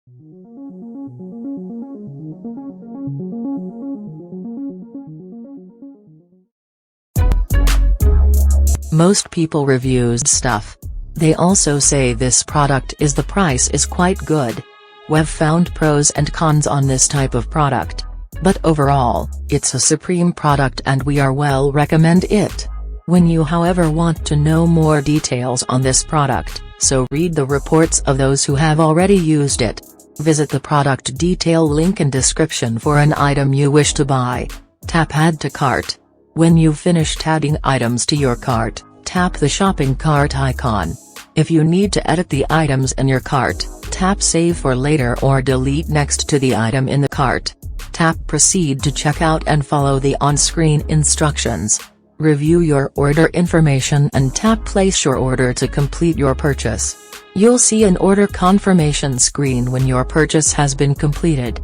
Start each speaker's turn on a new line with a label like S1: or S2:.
S1: Most people reviews stuff. They also say this product is the price is quite good. We've found pros and cons on this type of product. But overall, it's a supreme product and we are well recommend it. When you however want to know more details on this product, so read the reports of those who have already used it. Visit the product detail link in description for an item you wish to buy. Tap Add to Cart. When you've finished adding items to your cart, tap the shopping cart icon. If you need to edit the items in your cart, tap Save for later or delete next to the item in the cart. Tap Proceed to checkout and follow the on-screen instructions. Review your order information and tap Place your order to complete your purchase. You'll see an order confirmation screen when your purchase has been completed.